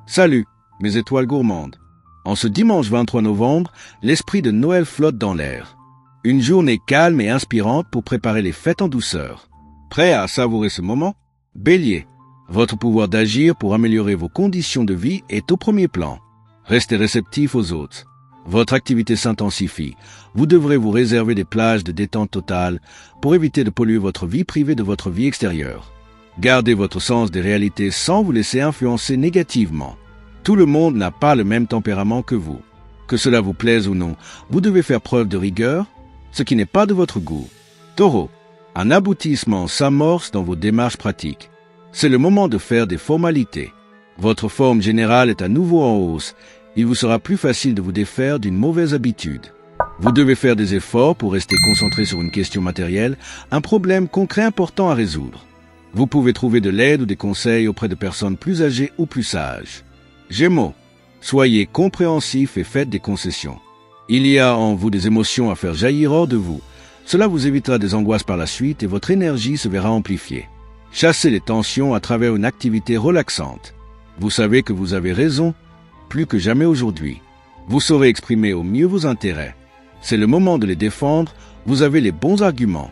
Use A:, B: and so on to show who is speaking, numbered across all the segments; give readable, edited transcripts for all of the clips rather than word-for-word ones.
A: Salut, mes étoiles gourmandes. En ce dimanche 23 novembre, l'esprit de Noël flotte dans l'air. Une journée calme et inspirante pour préparer les fêtes en douceur. Prêt à savourer ce moment? Bélier, votre pouvoir d'agir pour améliorer vos conditions de vie est au premier plan. Restez réceptif aux autres. Votre activité s'intensifie. Vous devrez vous réserver des plages de détente totale pour éviter de polluer votre vie privée de votre vie extérieure. Gardez votre sens des réalités sans vous laisser influencer négativement. Tout le monde n'a pas le même tempérament que vous. Que cela vous plaise ou non, vous devez faire preuve de rigueur, ce qui n'est pas de votre goût. Taureau, un aboutissement s'amorce dans vos démarches pratiques. C'est le moment de faire des formalités. Votre forme générale est à nouveau en hausse. Il vous sera plus facile de vous défaire d'une mauvaise habitude. Vous devez faire des efforts pour rester concentré sur une question matérielle, un problème concret important à résoudre. Vous pouvez trouver de l'aide ou des conseils auprès de personnes plus âgées ou plus sages. Gémeaux, soyez compréhensifs et faites des concessions. Il y a en vous des émotions à faire jaillir hors de vous. Cela vous évitera des angoisses par la suite et votre énergie se verra amplifiée. Chassez les tensions à travers une activité relaxante. Vous savez que vous avez raison, plus que jamais aujourd'hui. Vous saurez exprimer au mieux vos intérêts. C'est le moment de les défendre, vous avez les bons arguments.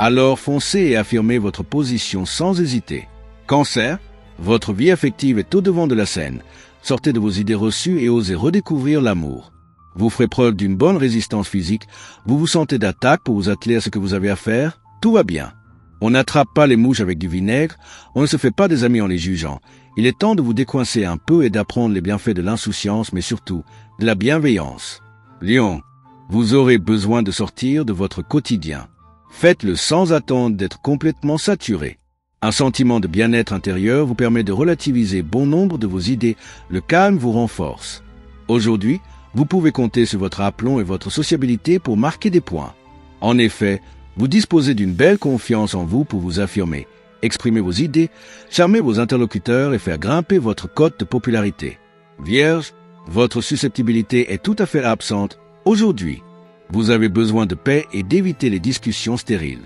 A: Alors foncez et affirmez votre position sans hésiter. Cancer, votre vie affective est au devant de la scène. Sortez de vos idées reçues et osez redécouvrir l'amour. Vous ferez preuve d'une bonne résistance physique, vous vous sentez d'attaque pour vous atteler à ce que vous avez à faire, tout va bien. On n'attrape pas les mouches avec du vinaigre, on ne se fait pas des amis en les jugeant. Il est temps de vous décoincer un peu et d'apprendre les bienfaits de l'insouciance, mais surtout de la bienveillance. Lion, vous aurez besoin de sortir de votre quotidien. Faites-le sans attendre d'être complètement saturé. Un sentiment de bien-être intérieur vous permet de relativiser bon nombre de vos idées. Le calme vous renforce. Aujourd'hui, vous pouvez compter sur votre aplomb et votre sociabilité pour marquer des points. En effet, vous disposez d'une belle confiance en vous pour vous affirmer, exprimer vos idées, charmer vos interlocuteurs et faire grimper votre cote de popularité. Vierge, votre susceptibilité est tout à fait absente aujourd'hui. Vous avez besoin de paix et d'éviter les discussions stériles.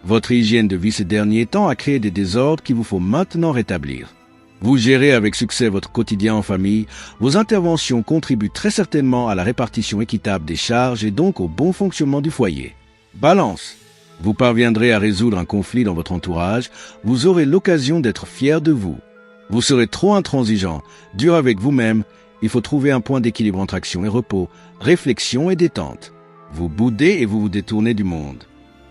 A: Votre hygiène de vie ces derniers temps a créé des désordres qu'il vous faut maintenant rétablir. Vous gérez avec succès votre quotidien en famille, vos interventions contribuent très certainement à la répartition équitable des charges et donc au bon fonctionnement du foyer. Balance, vous parviendrez à résoudre un conflit dans votre entourage, vous aurez l'occasion d'être fier de vous. Vous serez trop intransigeant, dur avec vous-même, il faut trouver un point d'équilibre entre action et repos, réflexion et détente. Vous boudez et vous vous détournez du monde.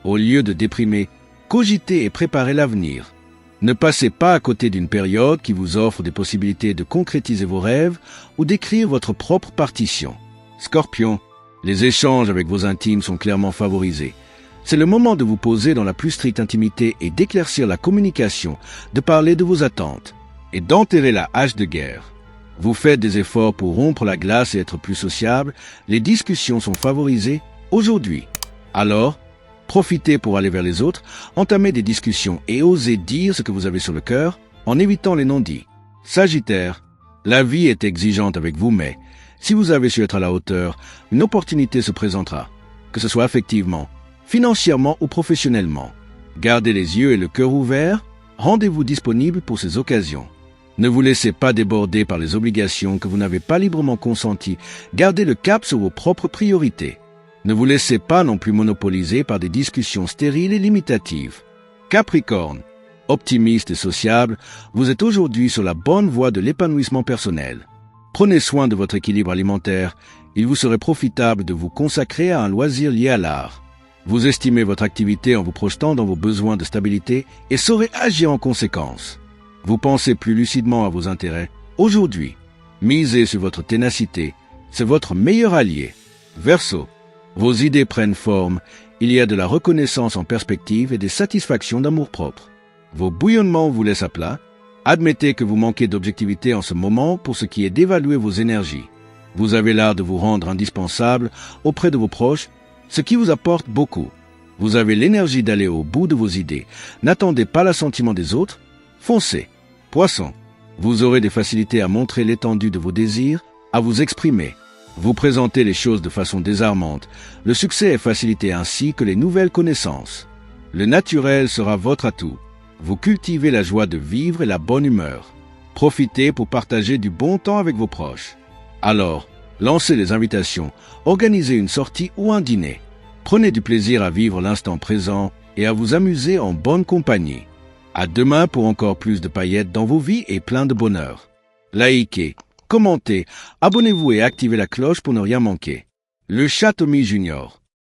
A: Au lieu de déprimer, cogitez et préparez l'avenir. Ne passez pas à côté d'une période qui vous offre des possibilités de concrétiser vos rêves ou d'écrire votre propre partition. Scorpion, les échanges avec vos intimes sont clairement favorisés. C'est le moment de vous poser dans la plus stricte intimité et d'éclaircir la communication, de parler de vos attentes et d'enterrer la hache de guerre. Vous faites des efforts pour rompre la glace et être plus sociable, les discussions sont favorisées aujourd'hui. Alors, profitez pour aller vers les autres, entamez des discussions et osez dire ce que vous avez sur le cœur en évitant les non-dits. Sagittaire, la vie est exigeante avec vous, mais si vous avez su être à la hauteur, une opportunité se présentera, que ce soit affectivement, financièrement ou professionnellement. Gardez les yeux et le cœur ouverts, rendez-vous disponible pour ces occasions. Ne vous laissez pas déborder par les obligations que vous n'avez pas librement consenties, gardez le cap sur vos propres priorités. Ne vous laissez pas non plus monopoliser par des discussions stériles et limitatives. Capricorne, optimiste et sociable, vous êtes aujourd'hui sur la bonne voie de l'épanouissement personnel. Prenez soin de votre équilibre alimentaire, il vous serait profitable de vous consacrer à un loisir lié à l'art. Vous estimez votre activité en vous projetant dans vos besoins de stabilité et saurez agir en conséquence. Vous pensez plus lucidement à vos intérêts. Aujourd'hui, misez sur votre ténacité, c'est votre meilleur allié. Verseau, vos idées prennent forme, il y a de la reconnaissance en perspective et des satisfactions d'amour-propre. Vos bouillonnements vous laissent à plat. Admettez que vous manquez d'objectivité en ce moment pour ce qui est d'évaluer vos énergies. Vous avez l'art de vous rendre indispensable auprès de vos proches, ce qui vous apporte beaucoup. Vous avez l'énergie d'aller au bout de vos idées. N'attendez pas l'assentiment des autres, foncez. Poisson, vous aurez des facilités à montrer l'étendue de vos désirs, à vous exprimer. Vous présentez les choses de façon désarmante. Le succès est facilité ainsi que les nouvelles connaissances. Le naturel sera votre atout. Vous cultivez la joie de vivre et la bonne humeur. Profitez pour partager du bon temps avec vos proches. Alors, lancez les invitations, organisez une sortie ou un dîner. Prenez du plaisir à vivre l'instant présent et à vous amuser en bonne compagnie. À demain pour encore plus de paillettes dans vos vies et plein de bonheur. Likez, commentez, abonnez-vous et activez la cloche pour ne rien manquer. Le Chat Tommy Junior.